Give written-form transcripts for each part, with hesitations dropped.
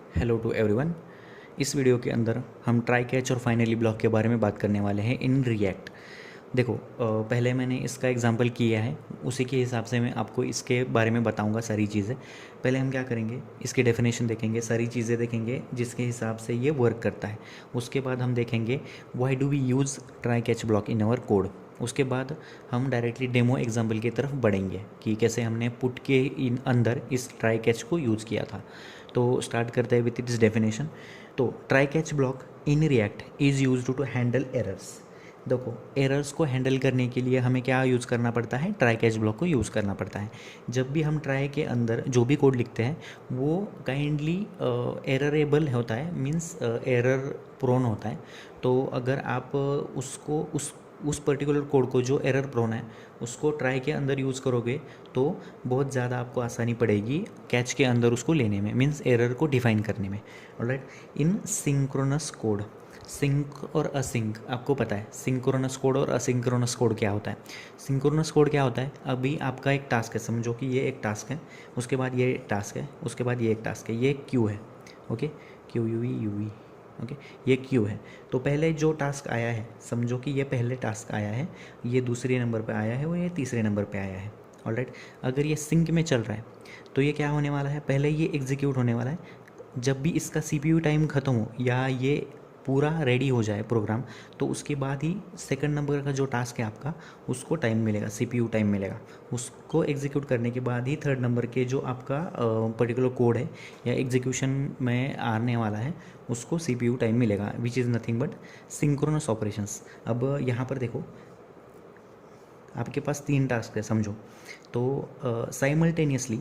Hello to everyone. इस वीडियो के अंदर हम ट्राई कैच और फाइनली ब्लॉक के बारे में बात करने वाले हैं इन रिएक्ट। देखो पहले मैंने इसका एग्जांपल किया है, उसी के हिसाब से मैं आपको इसके बारे में बताऊंगा सारी चीज़ें। पहले हम क्या करेंगे, इसकी डेफिनेशन देखेंगे, सारी चीज़ें देखेंगे जिसके हिसाब से ये वर्क करता है। उसके बाद हम देखेंगे why do we use try catch block in our code. उसके बाद हम डायरेक्टली डेमो एग्जाम्पल की तरफ बढ़ेंगे कि कैसे हमने पुट के इन अंदर इस ट्राई कैच को यूज़ किया था। तो स्टार्ट करते हैं विथ इट्स डेफिनेशन। तो try catch block in React is use to handle errors. देखो एरर्स को हैंडल करने के लिए हमें क्या यूज़ करना पड़ता है, ट्राई कैच ब्लॉक को यूज़ करना पड़ता है। जब भी हम ट्राई के अंदर जो भी कोड लिखते हैं वो काइंडली एररेबल होता है, मीन्स एरर प्रोन होता है। तो अगर आप उसको उस पर्टिकुलर कोड को जो एरर प्रोन है उसको ट्राई के अंदर यूज़ करोगे तो बहुत ज़्यादा आपको आसानी पड़ेगी कैच के अंदर उसको लेने में, मीन्स एरर को डिफाइन करने में। Alright, in synchronous code, sync और असिंक आपको पता है, सिंक्रोनस कोड और असिंक्रोनस कोड क्या होता है। सिंक्रोनस कोड क्या होता है, अभी आपका एक टास्क है, समझो कि ये एक टास्क है, उसके बाद ये टास्क है, उसके बाद ये एक टास्क है, ये क्यू है। Okay, queue U V U V, okay, ये क्यू है। तो पहले जो टास्क आया है, समझो कि ये पहले टास्क आया है, ये दूसरे नंबर पे आया है और ये तीसरे नंबर पे आया है। ऑलराइट, अगर ये सिंक में चल रहा है तो ये क्या होने वाला है, पहले ये एग्जीक्यूट होने वाला है। जब भी इसका सीपीयू टाइम ख़त्म हो या ये पूरा रेडी हो जाए प्रोग्राम, तो उसके बाद ही सेकंड नंबर का जो टास्क है आपका उसको टाइम मिलेगा, सीपीयू टाइम मिलेगा। उसको एग्जीक्यूट करने के बाद ही थर्ड नंबर के जो आपका पर्टिकुलर कोड है या एग्जीक्यूशन में आने वाला है उसको सीपीयू टाइम मिलेगा, which is nothing but synchronous operations. अब यहाँ पर देखो, आपके पास 3 टास्क है समझो, तो साइमल्टेनियसली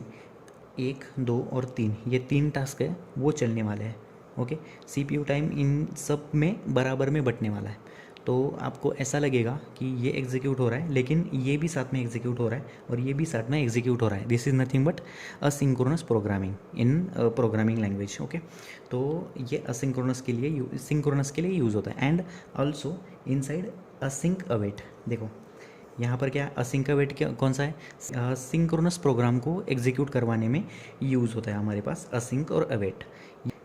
1, 2 और 3, ये 3 टास्क है वो चलने वाले हैं। ओके, सीपीयू टाइम इन सब में बराबर में बंटने वाला है। तो आपको ऐसा लगेगा कि ये एग्जीक्यूट हो रहा है लेकिन ये भी साथ में एग्जीक्यूट हो रहा है और ये भी साथ में एग्जीक्यूट हो रहा है। This is nothing but asynchronous programming in programming language. Okay, तो ये असिंक्रोनस के लिए सिंक्रोनस के लिए यूज़ होता है। And also inside async await, देखो यहाँ पर क्या असिंक अवेट क्या कौन सा है, सिंक्रोनस प्रोग्राम को एग्जीक्यूट करवाने में यूज़ होता है हमारे पास असिंक और अवेट।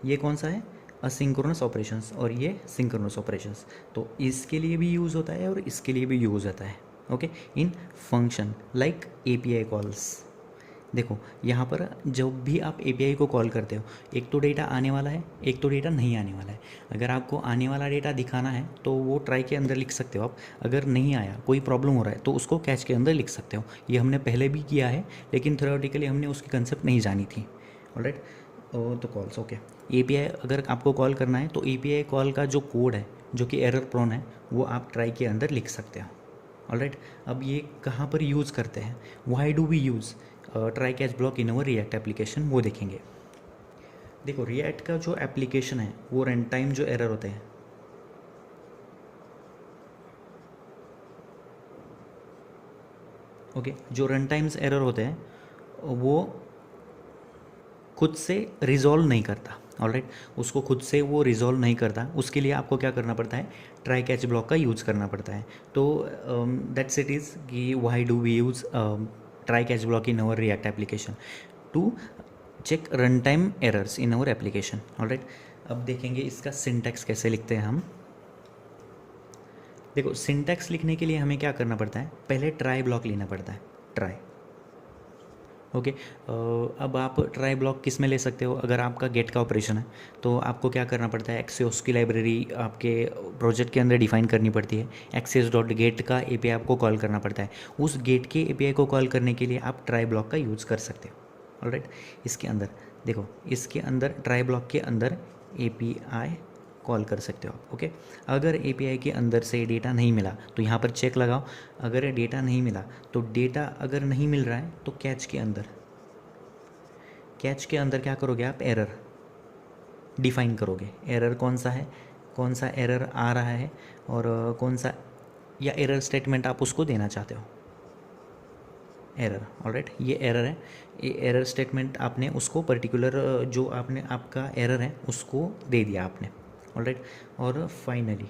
ये कौन सा है, असिंक्रोनस ऑपरेशंस, और ये सिंक्रोनस ऑपरेशंस। तो इसके लिए भी यूज़ होता है और इसके लिए भी यूज़ होता है। ओके, इन फंक्शन लाइक एपीआई कॉल्स। देखो यहाँ पर जब भी आप एपीआई को कॉल करते हो, एक तो डेटा आने वाला है, एक तो डेटा नहीं आने वाला है। अगर आपको आने वाला डेटा दिखाना है तो वो ट्राई के अंदर लिख सकते हो आप, अगर नहीं आया, कोई प्रॉब्लम हो रहा है तो उसको कैच के अंदर लिख सकते हो। ये हमने पहले भी किया है लेकिन थ्योरेटिकली हमने उसकी कंसेप्ट नहीं जानी थी। ऑलराइट, तो कॉल्स, ओके, एपीआई अगर आपको कॉल करना है तो एपीआई कॉल का जो कोड है जो कि एरर प्रोन है वो आप ट्राई के अंदर लिख सकते हो। ऑलराइट, अब ये कहाँ पर यूज़ करते हैं, why do we use try catch block in our React application, वो देखेंगे। देखो रिएक्ट का जो एप्लीकेशन है वो रन टाइम जो एरर होते हैं, ओके, जो रन टाइम्स एरर होते हैं वो खुद से रिजॉल्व नहीं करता। ऑलराइट, उसको खुद से वो रिजॉल्व नहीं करता, उसके लिए आपको क्या करना पड़ता है, ट्राई कैच ब्लॉक का यूज़ करना पड़ता है। तो दैट्स इट इज़ कि why do we use try catch block in our React application to check run time errors in our application. Alright, अब देखेंगे इसका सिंटैक्स कैसे लिखते हैं हम। देखो सिंटैक्स लिखने के लिए हमें क्या करना पड़ता है, पहले ट्राई ब्लॉक लेना पड़ता है, ट्राई। ओके, अब आप ट्राई ब्लॉक किस में ले सकते हो, अगर आपका गेट का ऑपरेशन है तो आपको क्या करना पड़ता है, एक्सेस की लाइब्रेरी आपके प्रोजेक्ट के अंदर डिफाइन करनी पड़ती है। एक्सेस डॉट गेट का एपीआई आपको कॉल करना पड़ता है। उस गेट के एपीआई को कॉल करने के लिए आप ट्राई ब्लॉक का यूज़ कर सकते हो। ऑलराइट, इसके अंदर देखो, इसके अंदर ट्राई ब्लॉक के अंदर एपीआई कॉल कर सकते हो आप। ओके, अगर एपीआई के अंदर से डेटा नहीं मिला तो यहाँ पर चेक लगाओ, अगर डेटा नहीं मिला तो डेटा अगर नहीं मिल रहा है तो कैच के अंदर, कैच के अंदर क्या करोगे आप, एरर डिफाइन करोगे। एरर कौन सा है, कौन सा एरर आ रहा है और कौन सा, या एरर स्टेटमेंट आप उसको देना चाहते हो, एरर। ऑलराइट, ये एरर है, ये एरर स्टेटमेंट आपने उसको पर्टिकुलर जो आपने आपका एरर है उसको दे दिया आपने। ऑलराइट, और फाइनली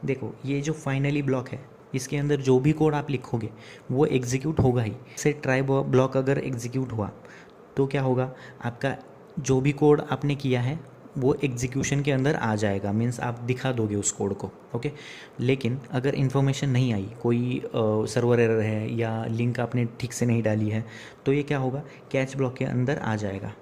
देखो ये जो फाइनली ब्लॉक है इसके अंदर जो भी कोड आप लिखोगे वो एग्जीक्यूट होगा ही। से ट्राई ब्लॉक अगर एग्जीक्यूट हुआ तो क्या होगा, आपका जो भी कोड आपने किया है वो एग्जीक्यूशन के अंदर आ जाएगा, मीन्स आप दिखा दोगे उस कोड को, ओके। लेकिन अगर इन्फॉर्मेशन नहीं आई, कोई सर्वर एरर है या लिंक आपने ठीक से नहीं डाली है, तो ये क्या होगा, कैच ब्लॉक के अंदर आ जाएगा,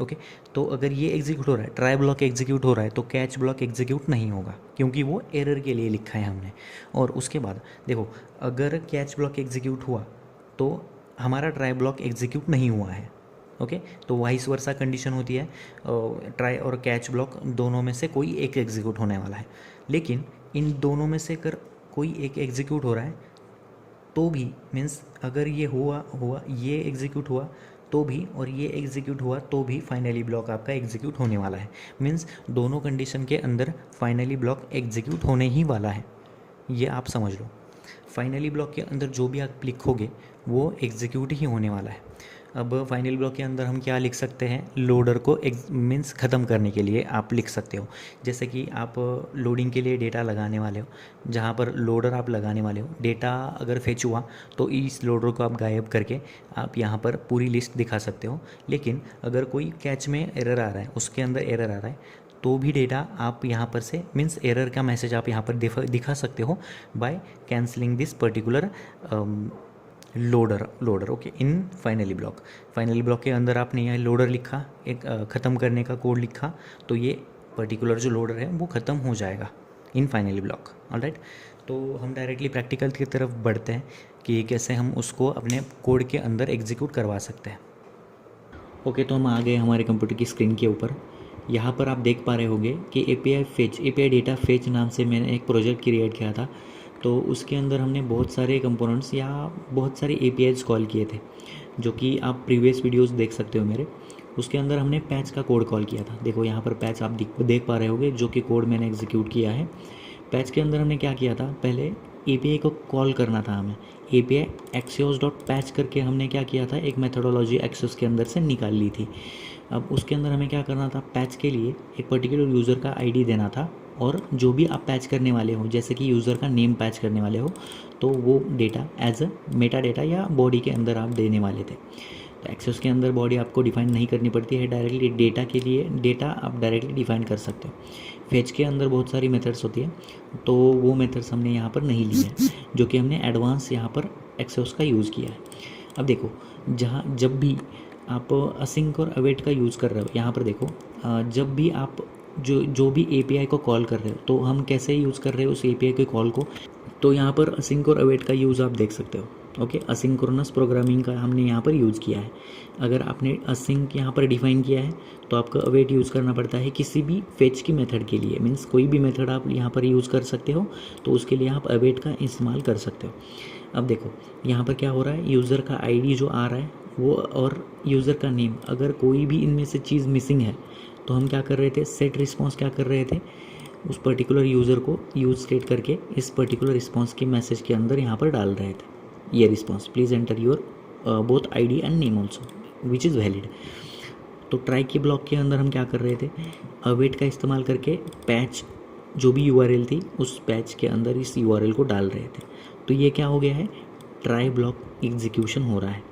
ओके। तो अगर ये एग्जीक्यूट हो रहा है, ट्राई ब्लॉक एग्जीक्यूट हो रहा है, तो कैच ब्लॉक एग्जीक्यूट नहीं होगा, क्योंकि वो एरर के लिए लिखा है हमने। और उसके बाद देखो, अगर कैच ब्लॉक एग्जीक्यूट हुआ तो हमारा ट्राई ब्लॉक एग्जीक्यूट नहीं हुआ है, ओके। तो वाइस वर्सा कंडीशन होती है, ट्राई और कैच ब्लॉक दोनों में से कोई एक एग्जीक्यूट होने वाला है। लेकिन इन दोनों में से अगर कोई एक एग्जीक्यूट हो रहा है तो भी, मीन्स अगर ये हुआ ये एग्जीक्यूट हुआ तो भी, और ये एग्जीक्यूट हुआ तो भी फाइनली ब्लॉक आपका एग्जीक्यूट होने वाला है। मीन्स दोनों कंडीशन के अंदर फाइनली ब्लॉक एग्जीक्यूट होने ही वाला है, ये आप समझ लो। फाइनली ब्लॉक के अंदर जो भी आप लिखोगे वो एग्जीक्यूट ही होने वाला है। अब फाइनल ब्लॉक के अंदर हम क्या लिख सकते हैं, लोडर को मीन्स ख़त्म करने के लिए आप लिख सकते हो। जैसे कि आप लोडिंग के लिए डेटा लगाने वाले हो, जहाँ पर लोडर आप लगाने वाले हो, डेटा अगर फेच हुआ तो इस लोडर को आप गायब करके आप यहाँ पर पूरी लिस्ट दिखा सकते हो। लेकिन अगर कोई कैच में एरर आ रहा है, उसके अंदर एरर आ रहा है, तो भी डेटा आप यहाँ पर से, मीन्स एरर का मैसेज आप यहाँ पर दिखा सकते हो by cancelling this particular loader, okay, in finally block के अंदर आपने यहाँ लोडर लिखा, एक ख़त्म करने का कोड लिखा, तो ये पर्टिकुलर जो लोडर है वो ख़त्म हो जाएगा इन फाइनली ब्लॉक, ऑलराइट। तो हम डायरेक्टली प्रैक्टिकल की तरफ बढ़ते हैं कि कैसे हम उसको अपने कोड के अंदर एग्जीक्यूट करवा सकते हैं। ओके, तो हम आ गए हमारे कंप्यूटर की स्क्रीन के ऊपर। यहाँ पर आप देख पा रहे होंगे कि API डेटा फेच नाम से मैंने एक प्रोजेक्ट क्रिएट किया था। तो उसके अंदर हमने बहुत सारे कंपोनेंट्स या बहुत सारे APIs कॉल किए थे, जो कि आप प्रीवियस वीडियोस देख सकते हो मेरे। उसके अंदर हमने पैच का कोड कॉल किया था। देखो यहाँ पर पैच आप देख पा रहे होंगे, जो कि कोड मैंने एग्जीक्यूट किया है। पैच के अंदर हमने क्या किया था, पहले API को कॉल करना था हमें। API axios.patch करके हमने क्या किया था, एक मेथोडोलॉजी Axios के अंदर से निकाल ली थी। अब उसके अंदर हमें क्या करना था, पैच के लिए एक पर्टिकुलर यूज़र का ID देना था, और जो भी आप पैच करने वाले हो, जैसे कि यूज़र का नेम पैच करने वाले हो, तो वो data as a meta data या बॉडी के अंदर आप देने वाले थे। तो एक्सेस के अंदर बॉडी आपको डिफाइन नहीं करनी पड़ती है, डायरेक्टली डेटा के लिए डेटा आप डायरेक्टली डिफाइन कर सकते हो। फेच के अंदर बहुत सारी मेथड्स होती है, तो वो मेथड्स हमने यहाँ पर नहीं ली है, जो कि हमने एडवांस यहाँ पर एक्सेस का यूज़ किया है। अब देखो, जब भी आप असिंक और अवेट का यूज़ कर रहे हो, यहाँ पर देखो, जब भी आप जो भी API को कॉल कर रहे हो, तो हम कैसे यूज़ कर रहे हो उस API के कॉल को, तो यहाँ पर असिंक और अवेट का यूज़ आप देख सकते हो। ओके, असिंक्रोनस प्रोग्रामिंग का हमने यहाँ पर यूज़ किया है। अगर आपने असिंक यहाँ पर डिफाइन किया है, तो आपको अवेट यूज़ करना पड़ता है किसी भी फेच की मेथड के लिए। मीन्स कोई भी मेथड आप यहाँ पर यूज़ कर सकते हो, तो उसके लिए आप अवेट का इस्तेमाल कर सकते हो। अब देखो यहाँ पर क्या हो रहा है, यूज़र का ID जो आ रहा है वो, और यूज़र का नेम, अगर कोई भी इनमें से चीज़ मिसिंग है, तो हम क्या कर रहे थे, सेट रिस्पॉन्स क्या कर रहे थे, उस पर्टिकुलर यूज़र को यूज स्टेट करके इस पर्टिकुलर रिस्पॉन्स के मैसेज के अंदर यहाँ पर डाल रहे थे, ये response please enter your both ID and name also which is valid. तो ट्राई के ब्लॉक के अंदर हम क्या कर रहे थे, अवेट का इस्तेमाल करके पैच जो भी URL थी, उस पैच के अंदर इस URL को डाल रहे थे। तो ये क्या हो गया है, ट्राई ब्लॉक एग्जीक्यूशन हो रहा है।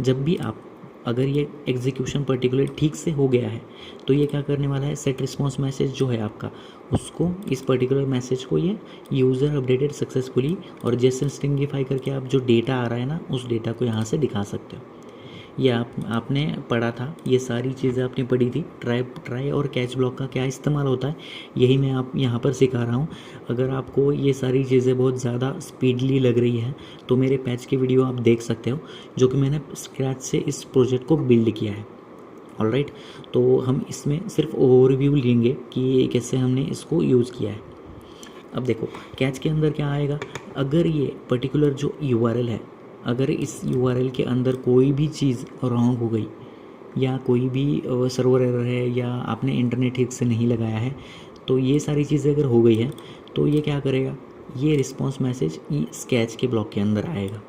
जब भी आप, अगर ये एग्जीक्यूशन पर्टिकुलर ठीक से हो गया है, तो ये क्या करने वाला है, सेट रिस्पॉन्स मैसेज जो है आपका, उसको, इस पर्टिकुलर मैसेज को ये यूज़र अपडेटेड सक्सेसफुली, और JSON स्ट्रिंगिफाई करके आप जो डेटा आ रहा है ना, उस डेटा को यहाँ से दिखा सकते हो। ये आपने पढ़ा था, ये सारी चीज़ें आपने पढ़ी थी। ट्राई और कैच ब्लॉक का क्या इस्तेमाल होता है, यही मैं आप यहाँ पर सिखा रहा हूँ। अगर आपको ये सारी चीज़ें बहुत ज़्यादा स्पीडली लग रही है, तो मेरे पैच की वीडियो आप देख सकते हो, जो कि मैंने स्क्रैच से इस प्रोजेक्ट को बिल्ड किया है। ऑलराइट, तो हम इसमें सिर्फ ओवरव्यू लेंगे कि कैसे हमने इसको यूज़ किया है। अब देखो कैच के अंदर क्या आएगा, अगर ये पर्टिकुलर जो URL है, अगर इस URL के अंदर कोई भी चीज़ रॉन्ग हो गई, या कोई भी सर्वर एरर है, या आपने इंटरनेट ठीक से नहीं लगाया है, तो ये सारी चीज़ें अगर हो गई है, तो ये क्या करेगा, ये रिस्पॉन्स मैसेज इस कैच के ब्लॉक के अंदर आएगा।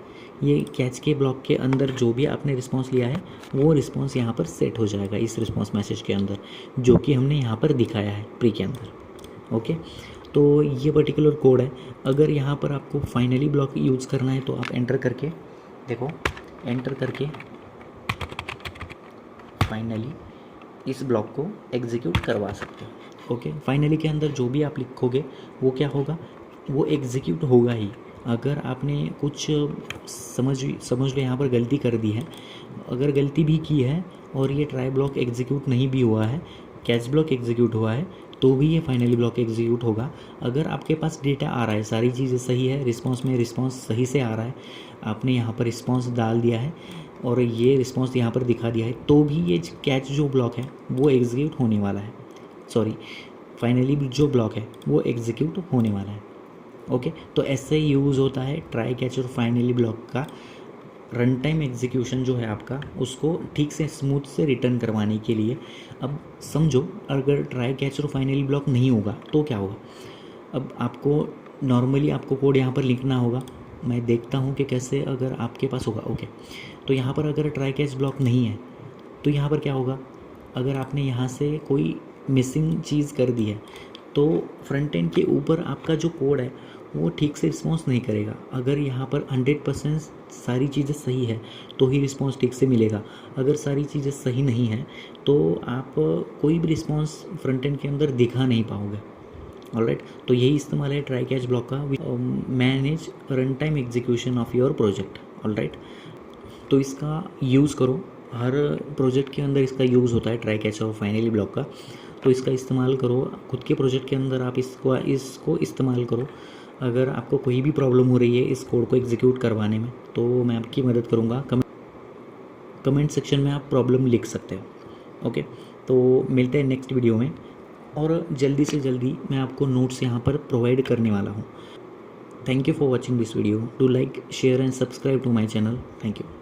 ये कैच के ब्लॉक के अंदर जो भी आपने रिस्पॉन्स लिया है, वो रिस्पॉन्स यहाँ पर सेट हो जाएगा इस रिस्पॉन्स मैसेज के अंदर, जो कि हमने यहाँ पर दिखाया है प्री के अंदर। ओके, तो ये पर्टिकुलर कोड है। अगर यहाँ पर आपको फाइनली ब्लॉक यूज़ करना है, तो आप एंटर करके देखो, एंटर करके फाइनली इस ब्लॉक को एग्जीक्यूट करवा सकते हो। ओके, फाइनली के अंदर जो भी आप लिखोगे वो क्या होगा, वो एग्जीक्यूट होगा ही। अगर आपने कुछ समझ लो यहाँ पर गलती कर दी है, अगर गलती भी की है और ये ट्राई ब्लॉक एग्जीक्यूट नहीं भी हुआ है, कैच ब्लॉक एग्जीक्यूट हुआ है, तो भी ये फाइनली ब्लॉक एग्जीक्यूट होगा। अगर आपके पास डेटा आ रहा है, सारी चीज़ें सही है, रिस्पॉन्स में रिस्पॉन्स सही से आ रहा है, आपने यहाँ पर रिस्पॉन्स डाल दिया है और ये रिस्पॉन्स यहाँ पर दिखा दिया है, तो भी ये कैच जो ब्लॉक है वो एग्जीक्यूट होने वाला है। फाइनली जो ब्लॉक है वो एग्जीक्यूट होने वाला है। ओके, तो ऐसे यूज़ होता है ट्राई कैच और फाइनली ब्लॉक का रन टाइम एग्जीक्यूशन जो है आपका, उसको ठीक से स्मूथ से रिटर्न करवाने के लिए। अब समझो, अगर ट्राई कैच और फाइनली ब्लॉक नहीं होगा तो क्या होगा। अब आपको नॉर्मली आपको कोड यहाँ पर लिखना होगा। मैं देखता हूँ कि कैसे अगर आपके पास होगा। ओके, तो यहाँ पर अगर ट्राई कैच ब्लॉक नहीं है तो यहाँ पर क्या होगा, अगर आपने यहाँ से कोई मिसिंग चीज़ कर दी है तो फ्रंट एंड के ऊपर आपका जो कोड है वो ठीक से रिस्पॉन्स नहीं करेगा। अगर यहाँ पर 100% सारी चीज़ें सही है तो ही रिस्पॉन्स ठीक से मिलेगा। अगर सारी चीज़ें सही नहीं है तो आप कोई भी रिस्पॉन्स फ्रंट एंड के अंदर दिखा नहीं पाओगे। ऑलराइट, तो यही इस्तेमाल है ट्राई कैच ब्लॉक का, manage run time execution of your project. Alright, तो इसका यूज़ करो, हर प्रोजेक्ट के अंदर इसका यूज़ होता है ट्राई कैच और फाइनली ब्लॉक का। तो इसका इस्तेमाल करो खुद के प्रोजेक्ट के अंदर, आप इसको इस्तेमाल करो। अगर आपको कोई भी प्रॉब्लम हो रही है इस कोड को एग्जीक्यूट करवाने में तो मैं आपकी मदद करूँगा। कमेंट सेक्शन में आप प्रॉब्लम लिख सकते हो। ओके, तो मिलते हैं नेक्स्ट वीडियो में, और जल्दी से जल्दी मैं आपको नोट्स यहाँ पर प्रोवाइड करने वाला हूँ। Thank you for watching this video. Do like, share and subscribe to my channel. Thank you.